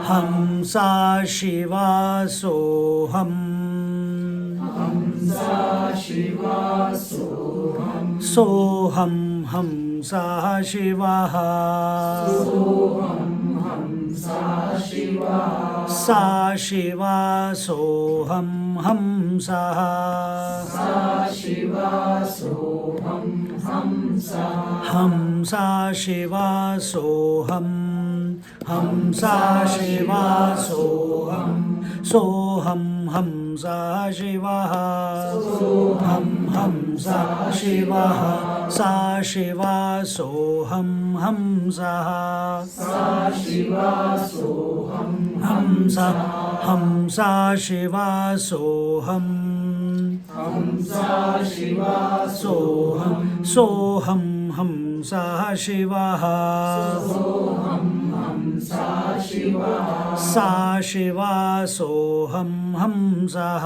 हंसा शिवा सोहम् सोहम् हंसा शिवः सा शिवा सोहम् हंसः हंसा शिवा सोहम् हंसा शिवा सोहम् सोहम् हंसा शिवः हंसा शिवः सा शिवा सोहम् हंसः हंसा हंसा शिवा सोहम् सोहम् सोहम् हंसा शिवः सा शिवा सोहम् हंसः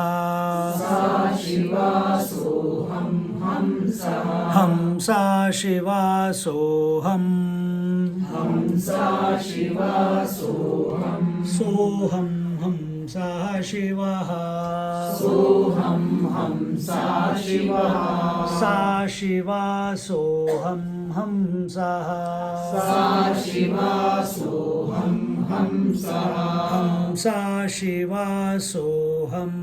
हंसा शिवा सोहम् सोहम् हंसा शिवः सा शिवा सोहम् हंसः हंसा शिवा सोहम्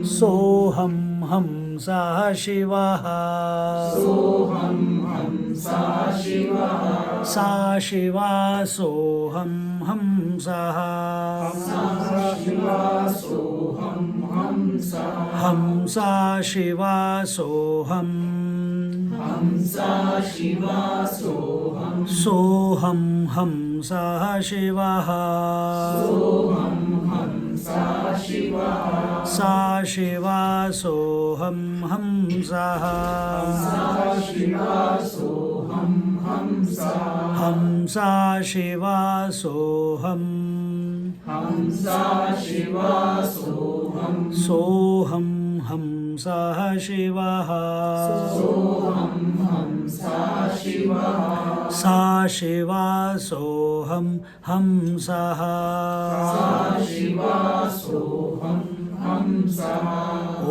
सोहम् हंसा शिवः सा शिवा सोहम् हंसः हंसा शिवा सोहम् सोहम् हंसा शिवः सा शिवा सोहम् हंसः हंसा शिवा सोहम् सोहम् हंसा शिवः सा शिवा सोहम् हंसः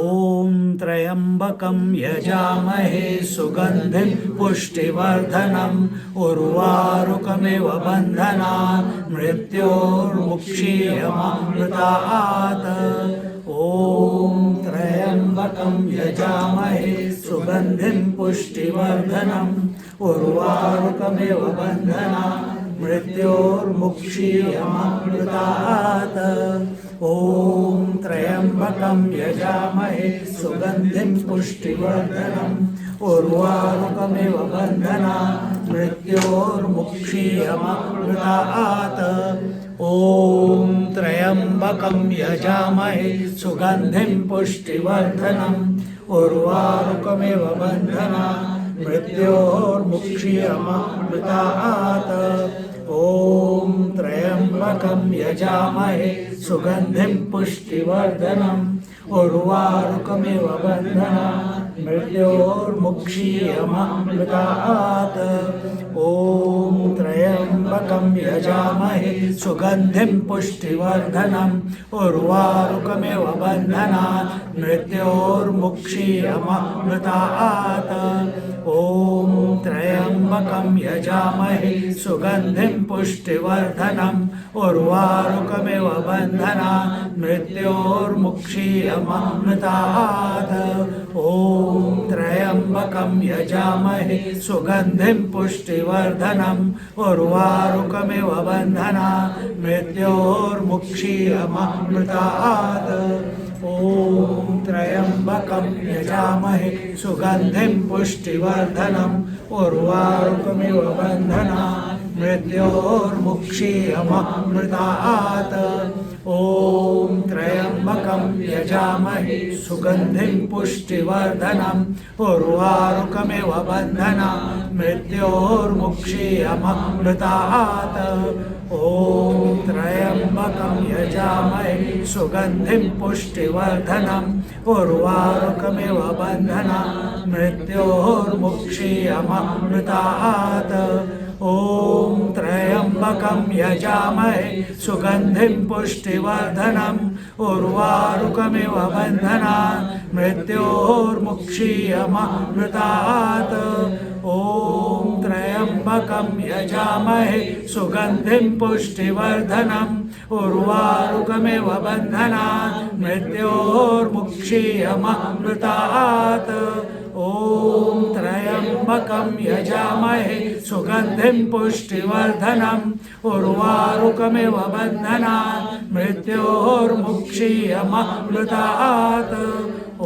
ॐ त्र्यम्बकं यजामहे सुगन्धिं पुष्टिवर्धनम् उर्वारुकमिव बन्धनान् मृत्योर्मुक्षीयमामृतात् ॐ त्र्यम्बकं यजामहे सुगन्धिं पुष्टिवर्धनम् उर्वारुकमिव बन्धनान् मृत्योर्मुक्षीयमामृतात् ॐ त्र्यम्बकं यजामहे सुगन्धिं पुष्टिवर्धनम् उर्वारुकमिव बन्धनान् मृत्योर्मुक्षीयमामृतात् ॐ त्र्यम्बकं यजामहे सुगन्धिं पुष्टिवर्धनम् उर्वारुकमिव बन्धनान् मृत्योर्मुक्षीयमामृतात् ॐ त्र्यम्बकं यजामहे सुगन्धिं पुष्टिवर्धनम् उर्वारुकमिव बन्धनान् मृत्योर्मुक्षीयमामृतात् ॐ त्र्यम्बकं यजामहे सुगन्धिं पुष्टिवर्धनम् उर्वारुकमिव बन्धनान् मृत्योर्मुक्षीयमामृतात् ॐ त्र्यम्बकं यजामहे सुगन्धिं पुष्टिवर्धनम् उर्वारुकमिव बन्धनान् मृत्योर्मुक्षीयमामृतात् ॐ त्र्यम्बकं यजामहे सुगन्धिं पुष्टिवर्धनम् उर्वारुकमिव बन्धनान् मृत्योर्मुक्षीयमामृतात् ॐ त्र्यम्बकं यजामहे सुगन्धिं पुष्टिवर्धनम् उर्वारुकमिव बन्धनान् मृत्योर्मुक्षीयमामृतात् ॐ त्र्यम्बकं यजामहे सुगन्धिं पुष्टिवर्धनम् उर्वारुकमिव बन्धनान् मृत्योर्मुक्षीयमामृतात् ॐ त्र्यम्बकं यजामहे सुगन्धिं पुष्टिवर्धनम् उर्वारुकमिव बन्धनान् मृत्योर्मुक्षीयमामृतात् ॐ त्र्यम्बकं यजामहे सुगन्धिं पुष्टिवर्धनम् उर्वारुकमिव बन्धनान् मृत्योर्मुक्षीयमामृतात् ॐ त्र्यम्बकं यजामहे सुगन्धिं पुष्टिवर्धनम् उर्वारुकमिव बन्धनान् मृत्योर्मुक्षीयमामृतात् ॐ त्र्यम्बकं यजामहे सुगन्धिं पुष्टिवर्धनम् उर्वारुकमिव बन्धनान् मृत्योर्मुक्षीयमामृतात् ॐ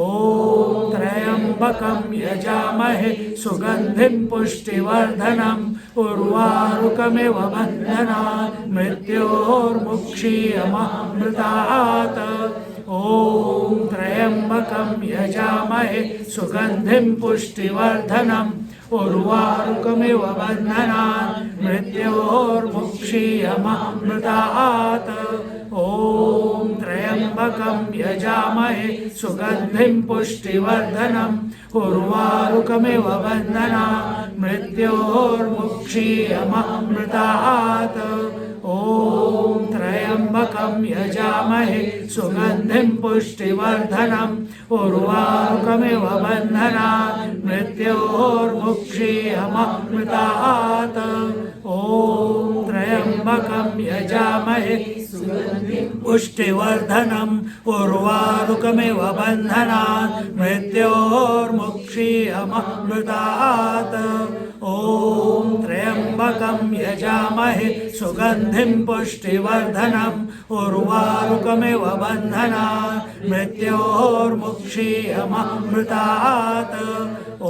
त्र्यम्बकं यजामहे सुगन्धिं पुष्टिवर्धनम् उर्वारुकमिव बन्धनान् मृत्योर्मुक्षीयमामृतात् ॐ त्र्यम्बकं यजामहे सुगन्धिं पुष्टिवर्धनम् उर्वारुकमिव बन्धनान् मृत्योर्मुक्षीयमामृतात् ॐ त्र्यम्बकं यजामहे सुगन्धिं पुष्टिवर्धनम् उर्वारुकमिव बन्धनान् मृत्योर्मुक्षीयमामृतात् ॐ त्र्यम्बकं यजामहे सुगन्धिं पुष्टिवर्धनम् उर्वारुकमिव बन्धनान् मृत्योर्मुक्षीयमामृतात् ॐ त्र्यम्बकं यजामहे पुष्टिवर्धनम् उर्वारुकमिव बन्धनान् मृत्योर्मुक्षीयमामृतात् ॐ त्र्यम्बकं यजामहे सुगन्धिं पुष्टिवर्धनम् उर्वारुकमिव बन्धनान् मृत्योर्मुक्षीयमामृतात् ॐ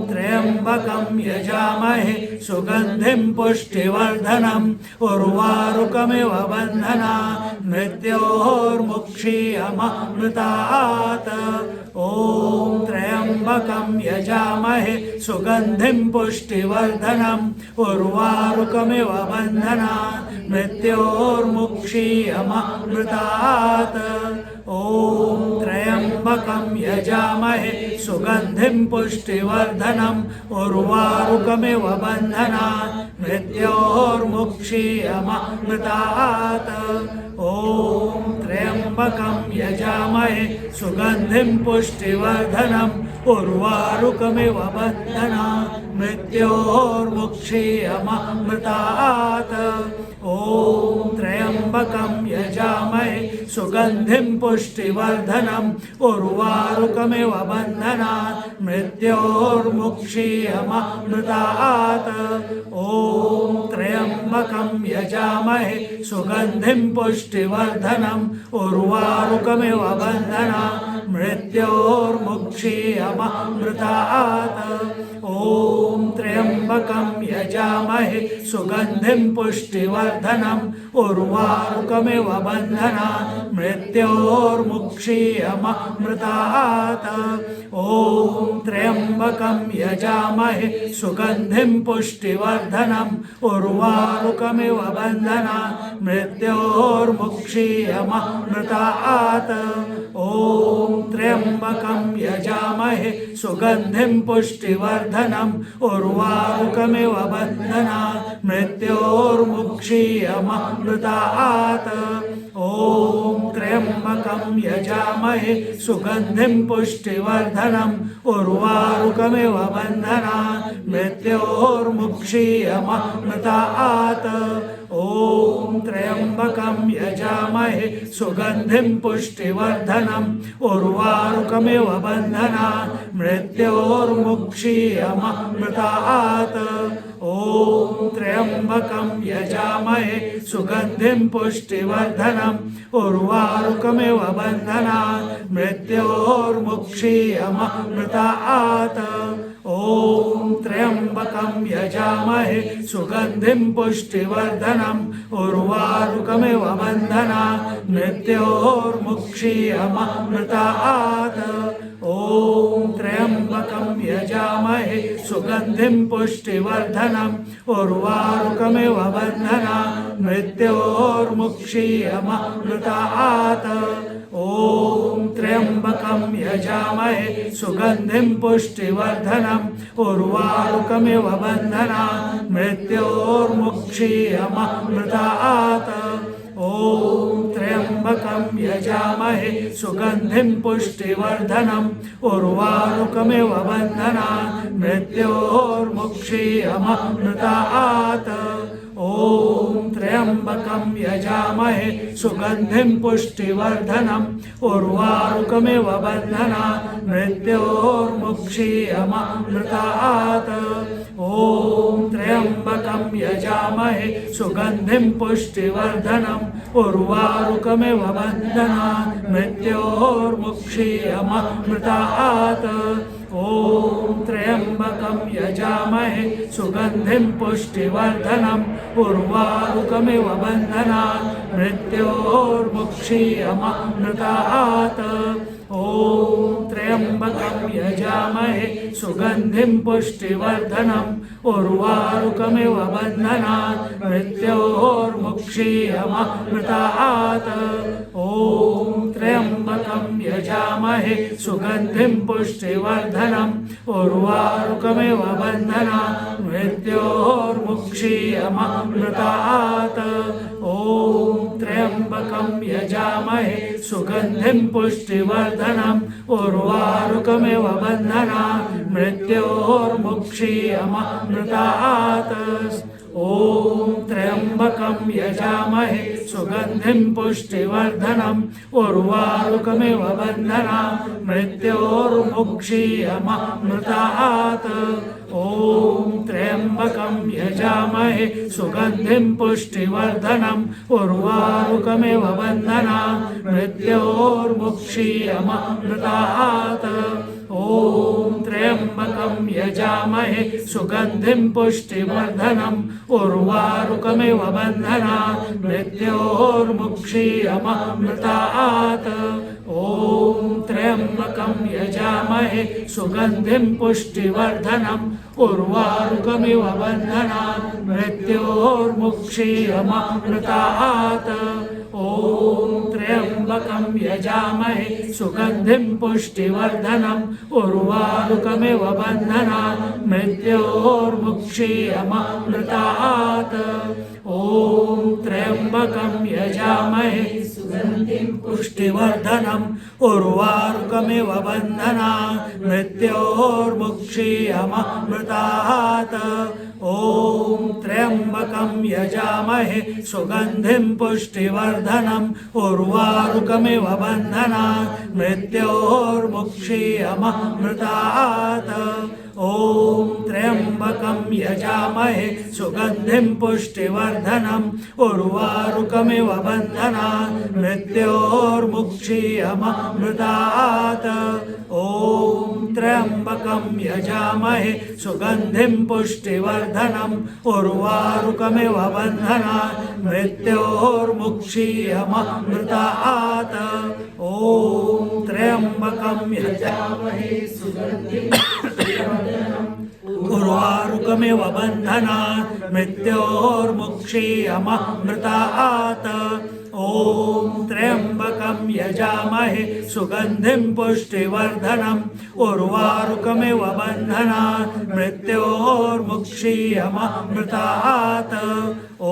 त्र्यम्बकं यजामहे सुगन्धिं पुष्टिवर्धनम् उर्वारुकमिव बन्धनान् मृत्योर्मुक्षीयमामृतात् ॐ त्र्यम्बकं यजामहे सुगन्धिं पुष्टिवर्धनम् उर्वारुकमिव बन्धनान् मृत्योर्मुक्षीयमामृतात् ॐ त्र्यम्बकं यजामहे सुगन्धिं पुष्टिवर्धनम् उर्वारुकमिव बन्धनान् मृत्योर्मुक्षीयमामृतात् ॐ त्र्यम्बकं यजामहे सुगन्धिं पुष्टिवर्धनम् उर्वारुकमिव बन्धनान् मृत्योर्मुक्षीयमामृतात् ॐ त्र्यम्बकं यजामहे सुगन्धिं पुष्टिवर्धनम् उर्वारुकमिव बन्धनान् मृत्योर्मुक्षीयमामृतात् ॐ त्र्यम्बकं यजामहे सुगन्धिं पुष्टिवर्धनम् उर्वारुकमिव बन्धनान् मृत्योर्मुक्षीयमामृतात् ॐ त्र्यम्बकं यजामहे सुगन्धिं पुष्टिवर्धनम् उर्वारुकमिव बन्धनान् मृत्योर्मुक्षीयमामृतात् ॐ त्र्यम्बकं यजामहे सुगन्धिं पुष्टिवर्धनम् उर्वारुकमिव बन्धनान् मृत्योर्मुक्षीयमामृतात् ॐ त्र्यम्बकं यजामहे सुगन्धिं पुष्टिवर्धनम् उर्वारुकमिव बन्धनान् मृत्योर्मुक्षीयमामृतात् ॐ त्र्यम्बकं यजामहे सुगन्धिं पुष्टिवर्धनम् उर्वारुकमिव बन्धनान् मृत्योर्मुक्षीयमामृतात् ॐ त्र्यम्बकं यजामहे सुगन्धिं पुष्टिवर्धनम् उर्वारुकमिव बन्धनान् मृत्योर्मुक्षीयमामृतात् ॐ ॐ त्र्यम्बकं यजामहे सुगन्धिं पुष्टिवर्धनम् उर्वारुकमिव बन्धनात् मृत्योर्मुक्षीयमामृतात् ॐ त्र्यम्बकं यजामहे सुगन्धिं पुष्टिवर्धनम् उर्वारुकमिव बन्धनात् मृत्योर्मुक्षीयमामृतात् ॐ त्र्यम्बकं यजामहे सुगन्धिं पुष्टिवर्धनम् उर्वारुकमिव बन्धनात् मृत्योर्मुक्षीयमामृतात् ॐ त्र्यम्बकं यजामहे सुगन्धिं पुष्टिवर्धनम् उर्वारुकमिव बन्धनात् मृत्योर्मुक्षीयमामृतात् ॐ त्र्यम्बकं यजामहे सुगन्धिं पुष्टिवर्धनम् उर्वारुकमिव बन्धनात् मृत्योर्मुक्षीयमामृतात् ॐ त्र्यम्बकं यजामहे सुगन्धिं पुष्टिवर्धनम् उर्वारुकमिव बन्धनात् मृत्योर्मुक्षीयमामृतात् ॐ त्र्यम्बकं यजामहे सुगन्धिं पुष्टिवर्धनम् उर्वारुकमिव बन्धनात् मृत्योर्मुक्षीयमामृतात् ॐ त्र्यम्बकं यजामहे सुगन्धिं पुष्टिवर्धनम् उर्वारुकमिव बन्धनात् मृत्योर्मुक्षीयमामृतात् ॐ त्र्यम्बकं यजामहे सुगन्धिं पुष्टिवर्धनम् उर्वारुकमिव बन्धनात् मृत्योर्मुक्षीयमामृतात् ॐ त्र्यम्बकं यजामहे सुगन्धिं पुष्टिवर्धनम् उर्वारुकमिव बन्धनात् मृत्योर्मुक्षीयमामृतात् ॐ त्र्यम्बकं यजामहे सुगन्धिं पुष्टिवर्धनम् उर्वारुकमिव बन्धनात् मृत्योर्मुक्षीयमामृतात् ॐ त्र्यम्बकं यजामहे सुगन्धिं पुष्टिवर्धनम् उर्वारुकमिव बन्धनात् मृत्योर्मुक्षीयमामृतात् ॐ त्र्यम्बकं यजामहे सुगन्धिं पुष्टिवर्धनम् उर्वारुकमिव बन्धनात् मृत्योर्मुक्षीयमामृतात् ॐ त्र्यम्बकं यजामहे सुगन्धिं पुष्टिवर्धनम् उर्वारुकमिव बन्धनात् मृत्योर्मुक्षीयमामृतात् ॐ त्र्यम्बकं यजामहे सुगन्धिं पुष्टिवर्धनम् उर्वारुकमिव बन्धनात् मृत्योर्मुक्षीयमामृतात् ॐ त्र्यम्बकं यजामहे सुगन्धिं पुष्टिवर्धनम् उर्वारुकमिव बन्धनात् मृत्योर्मुक्षीयमामृतात् ॐ त्र्यम्बकं यजामहे सुगन्धिं पुष्टिवर्धनम् उर्वारुकमिव बन्धनात् मृत्योर्मुक्षीयमामृतात् ॐ त्र्यम्बकं यजामहे सुगन्धिं पुष्टिवर्धनम् उर्वारुकमिव बन्धनात् मृत्योर्मुक्षीयमामृतात् ॐ त्र्यम्बकं यजामहे सुगन्धिं पुष्टिवर्धनम् उर्वारुकमिव बन्धनात् मृत्योर्मुक्षीयमामृतात् ॐ त्र्यम्बकं यजामहे सुगन्धिं पुष्टिवर्धनम् उर्वारुकमिव बन्धनात् मृत्योर्मुक्षीयमामृतात् ॐ त्र्यम्बकं यजामहे सुगन्धिं उर्वारुकमिव बन्धनात् मृत्योर्मुक्षीयमामृतात् ॐ त्र्यम्बकं यजामहे सुगन्धिं पुष्टिवर्धनम् उर्वारुकमिव बन्धनात् मृत्योर्मुक्षीयमामृतात् ॐ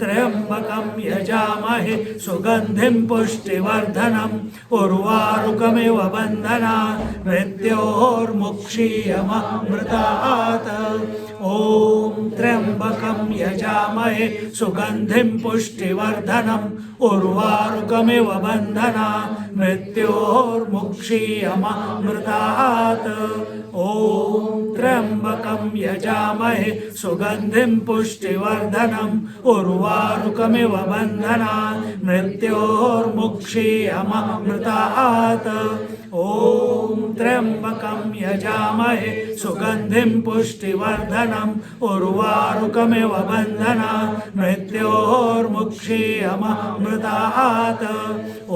त्र्यम्बकं यजामहे सुगन्धिं पुष्टिवर्धनम् उर्वारुकमिव बन्धनात् मृत्योर्मुक्षीयमामृतात् ॐ त्र्यम्बकं यजामहे सुगन्धिं पुष्टिवर्धनम् उर्वारुकमिव बन्धनात् मृत्योर्मुक्षीयमामृतात् ॐ त्र्यम्बकं यजामहे सुगन्धिं पुष्टिवर्धनम् उर्वारुकमिव बन्धनान् मृत्योर्मुक्षीयमामृतात् ॐ त्र्यम्बकं यजामहे सुगन्धिं पुष्टिवर्धनम् उर्वारुकमिव बन्धनान् मृत्योर्मुक्षीयमामृतात् ॐ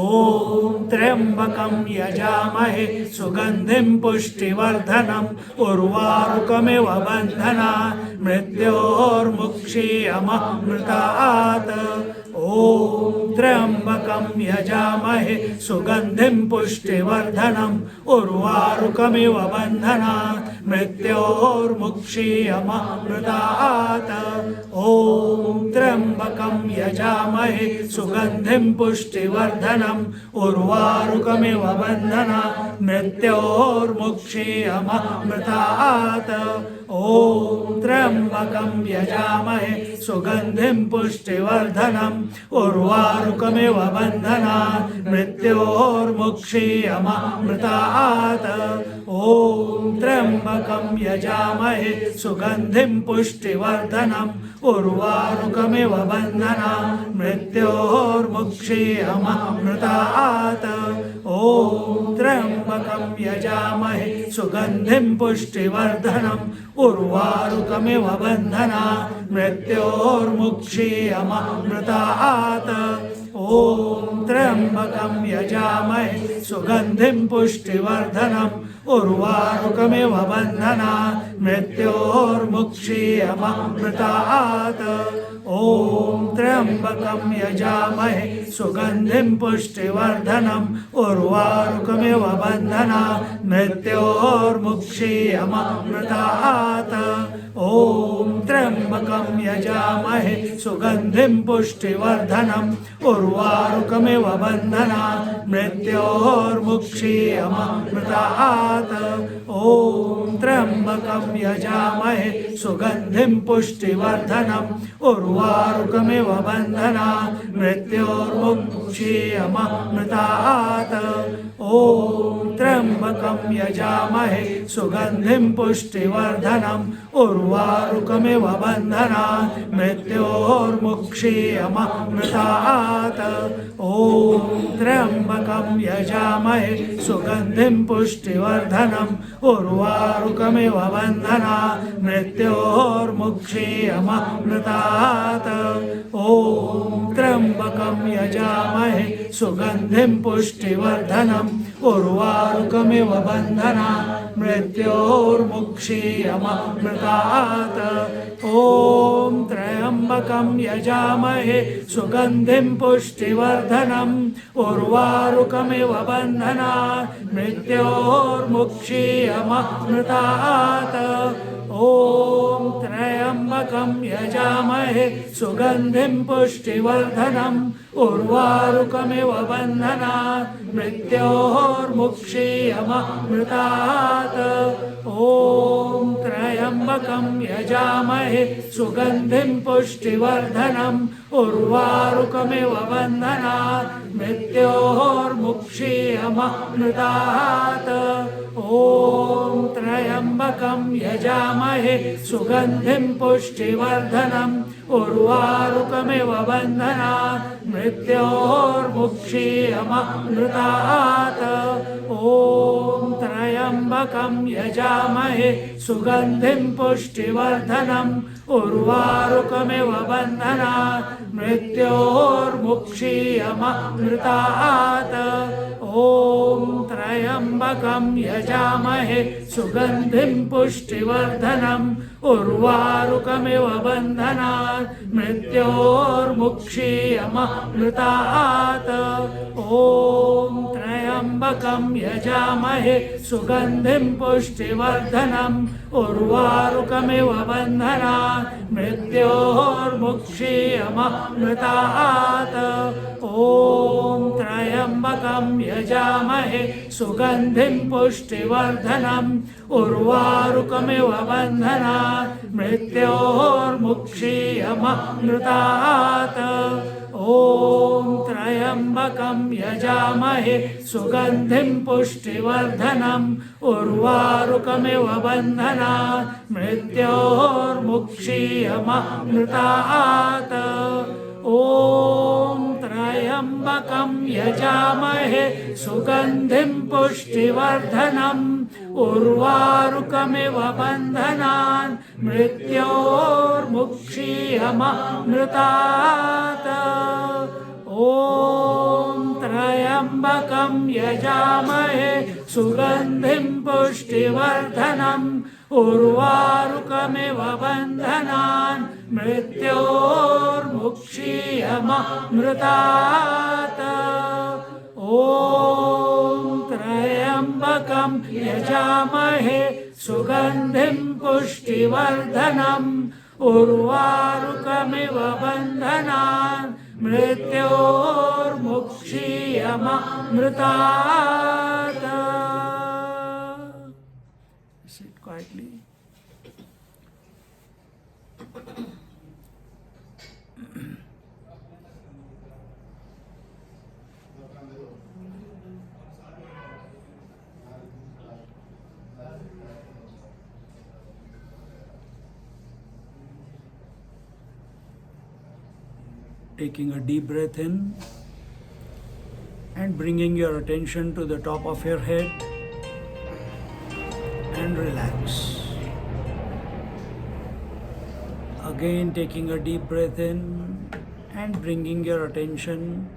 त्र्यम्बकं यजामहे सुगन्धिं पुष्टिवर्धनम् उर्वारुकमिव बन्धनान् मृत्योर्मुक्षीयमामृतात् ॐ त्र्यम्बकं यजामहे सुगन्धिं पुष्टिवर्धनम् उर्वारुकमिव बन्धनान् मृत्योर्मुक्षीयमामृतात् ॐ त्र्यम्बकं यजामहे सुगन्धिं पुष्टिवर्धनम् उर्वारुकमिव बन्धनान् मृत्योर्मुक्षीयमामृतात् ॐ त्र्यम्बकं यजामहे सुगन्धिं पुष्टिवर्धनम् उर्वारुकमिव बन्धनान् मृत्योर्मुक्षीयमामृतात् ॐ त्र्यम्बकं यजामहे सुगन्धिं पुष्टिवर्धनम् उर्वारुकमिव बन्धनान् मृत्योर्मुक्षीयमामृतात् ॐ त्र्यम्बकं यजामहे सुगन्धिं पुष्टिवर्धनम् उर्वारुकमिव बन्धनान् मृत्योर्मुक्षीयमामृतात् ॐ त्र्यम्बकं यजामहे सुगन्धिं पुष्टिवर्धनम् उर्वारुकमिव बन्धनान् मृत्योर्मुक्षीयमामृतात् ॐ त्र्यम्बकं यजामहे सुगन्धिं पुष्टिवर्धनम् उर्वारुकमिव बन्धनान् मृत्योर्मुक्षीयमामृतात् ॐ त्र्यम्बकं यजामहे सुगन्धिं पुष्टिवर्धनम् उर्वारुकमिव बन्धनान् मृत्योर्मुक्षीयमामृतात् ॐ त्र्यम्बकं यजामहे सुगन्धिं पुष्टिवर्धनम् उर्वारुकमिव बन्धनान् मृत्योर्मुक्षीयमामृतात् ॐ त्र्यम्बकं यजामहे सुगन्धिं पुष्टिवर्धनम् उर्वारुकमिव बन्धनान् मृत्योर्मुक्षीयमामृतात् ॐ त्र्यम्बकं यजामहे सुगन्धिं पुष्टिवर्धनम् उर्वारुकमिव बन्धनान् मृत्योर्मुक्षीयमामृतात् ॐ त्र्यम्बकं यजामहे सुगन्धिं पुष्टिवर्धनम् उर्वारुकमिव बन्धनान् मृत्योर्मुक्षीयमामृतात् ॐ त्र्यम्बकं यजामहे सुगन्धिं पुष्टिवर्धनम् उर्वारुकमिव बन्धनान् मृत्योर्मुक्षीयमामृतात् ॐ त्र्यम्बकं यजामहे सुगन्धिं पुष्टिवर्धनम् उर्वारुकमिव बन्धनान् मृत्योर्मुक्षीयमामृतात् ॐ त्र्यम्बकं यजामहे सुगन्धिं पुष्टिवर्धनम् उर्वारुकमिव बन्धनान् मृत्योर्मुक्षीयमामृतात् ॐ त्र्यम्बकं यजामहे सुगन्धिं पुष्टिवर्धनम् उर्वारुकमिव बन्धनान् मृत्योर्मुक्षीयमामृतात् ॐ त्र्यम्बकं यजामहे सुगन्धिं पुष्टिवर्धनम् उर्वारुकमिव बन्धनान् मृत्योर्मुक्षीयमामृतात् ॐ त्र्यम्बकं यजामहे सुगन्धिं पुष्टिवर्धनम् उर्वारुकमिव बन्धनान् मृत्योर्मुक्षीयमामृतात् ॐ त्र्यम्बकं यजामहे सुगन्धिं पुष्टिवर्धनम् उर्वारुकमिव बन्धनान् मृत्योर्मुक्षीयमामृतात् ॐ त्र्यम्बकं यजामहे सुगन्धिं पुष्टिवर्धनम् उर्वारुकमिव बन्धनान् मृत्योर्मुक्षीयमामृतात् ॐ त्र्यम्बकं यजामहे सुगन्धिं पुष्टिवर्धनम् उर्वारुकमिव बन्धनात् मृत्योर्मुक्षीयमामृतात् ॐ त्र्यम्बकं यजामहे सुगन्धिं पुष्टिवर्धनम् उर्वारुकमिव बन्धनान् मृत्योर्मुक्षीयमामृतात् ॐ त्र्यम्बकं यजामहे सुगन्धिं पुष्टिवर्धनम् उर्वारुकमिव बन्धनान् मृत्योर्मुक्षीयमामृतात् ॐ त्र्यम्बकं यजामहे सुगन्धिं पुष्टिवर्धनम् उर्वारुकमिव बन्धनान् मृत्योर्मुक्षीयमामृतात्. Sit quietly. Taking a deep breath in and bringing your attention to the top of your head and relax. Again, taking a deep breath in and bringing your attention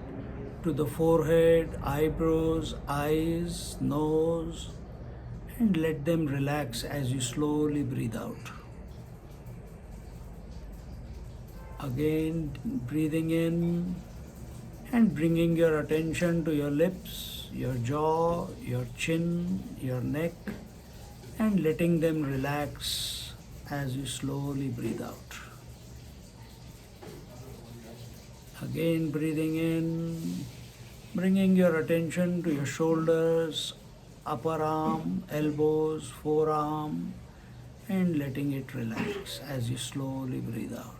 to the forehead, eyebrows, eyes, nose, and let them relax as you slowly breathe out. Again, breathing in and bringing your attention to your lips, your jaw, your chin, your neck, and letting them relax as you slowly breathe out. Again, breathing in, bringing your attention to your shoulders, upper arm, elbows, forearm, and letting it relax as you slowly breathe out.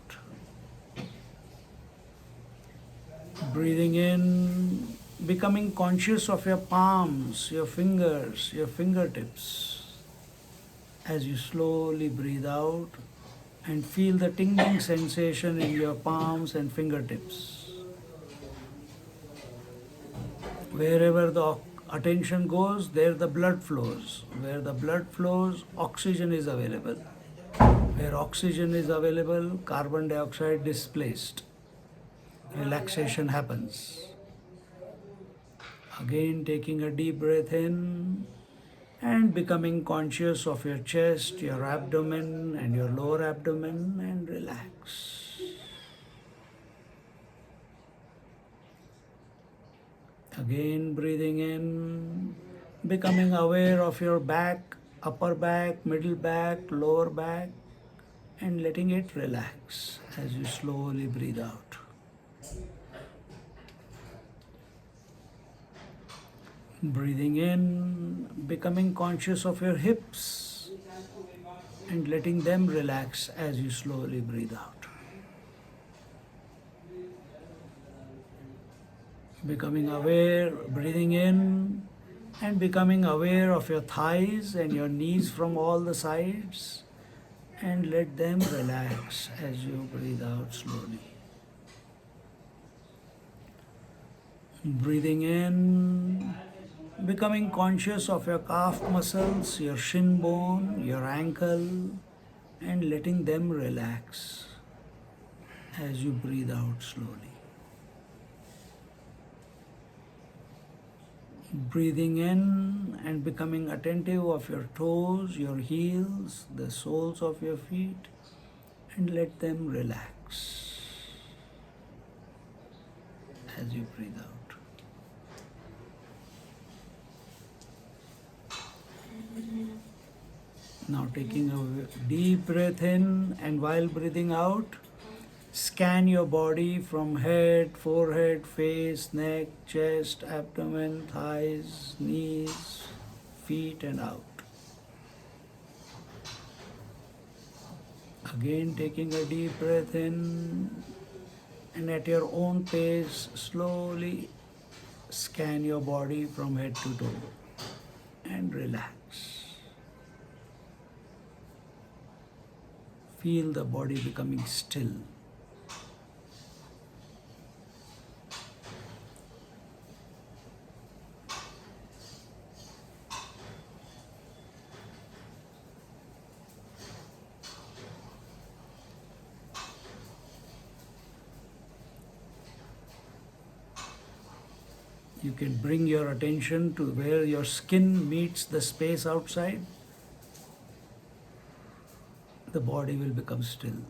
Breathing in, becoming conscious of your palms, your fingers, your fingertips. As you slowly breathe out and feel the tingling sensation in your palms and fingertips. Wherever the attention goes, there the blood flows. Where the blood flows, oxygen is available. Where oxygen is available, carbon dioxide displaced. Relaxation happens. Again, taking a deep breath in and becoming conscious of your chest, your abdomen, and your lower abdomen, and relax. Again, breathing in, becoming aware of your back, upper back, middle back, lower back, and letting it relax as you slowly breathe out. Breathing in, becoming conscious of your hips and letting them relax as you slowly breathe out. Becoming aware, breathing in and becoming aware of your thighs and your knees from all the sides, and let them relax as you breathe out slowly. Breathing in, becoming conscious of your calf muscles, your shin bone, your ankle, and letting them relax as you breathe out slowly. Breathing in and becoming attentive of your toes, your heels, the soles of your feet, and let them relax as you breathe out. Now taking a deep breath in, and while breathing out, scan your body from head, forehead, face, neck, chest, abdomen, thighs, knees, feet, and out. Again taking a deep breath in and at your own pace, slowly scan your body from head to toe and relax. Feel the body becoming still. You can bring your attention to where your skin meets the space outside. The body will become still.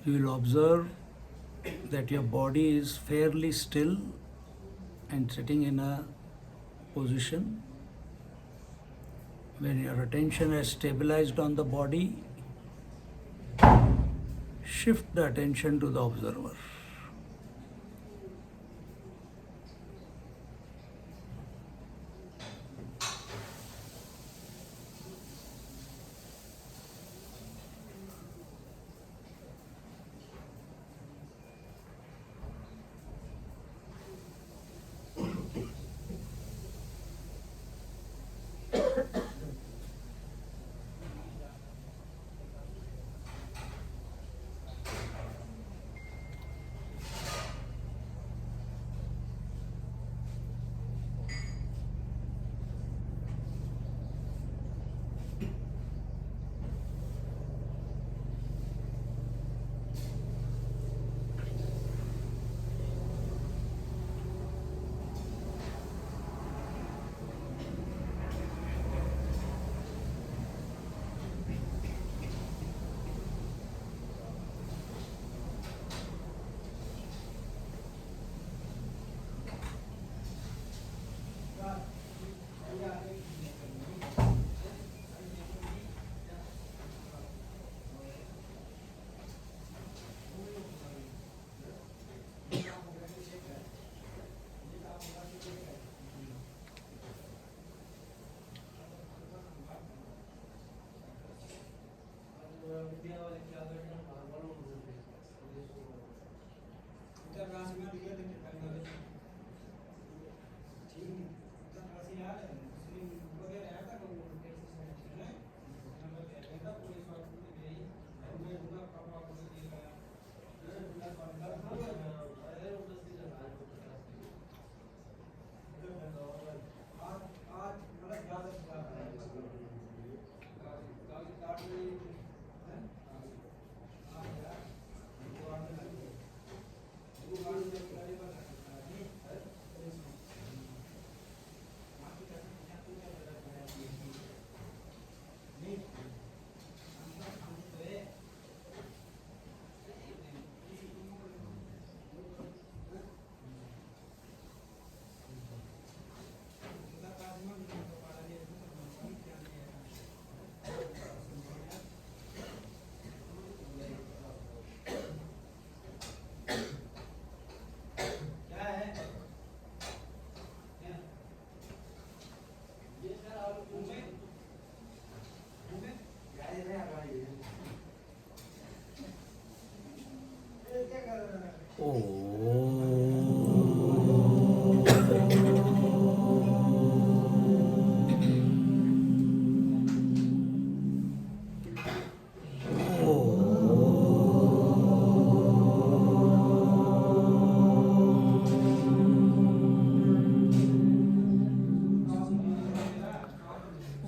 You will observe that your body is fairly still and sitting in a position. When your attention has stabilized on the body, shift the attention to the observer.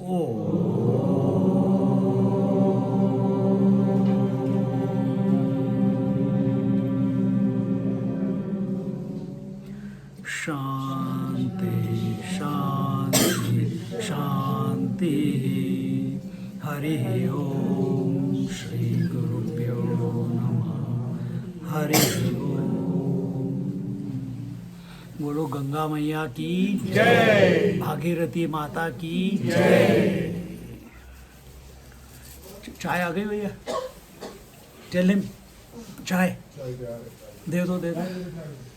शांति शांति शांति। हरि ओम श्री गुरुभ्यो नमः। हरि ओम। बोलो गंगा मैया की जय, भागीरथी माता की जय। चाय आ गई भैया? टेल हिम चाय दे दो दे दो।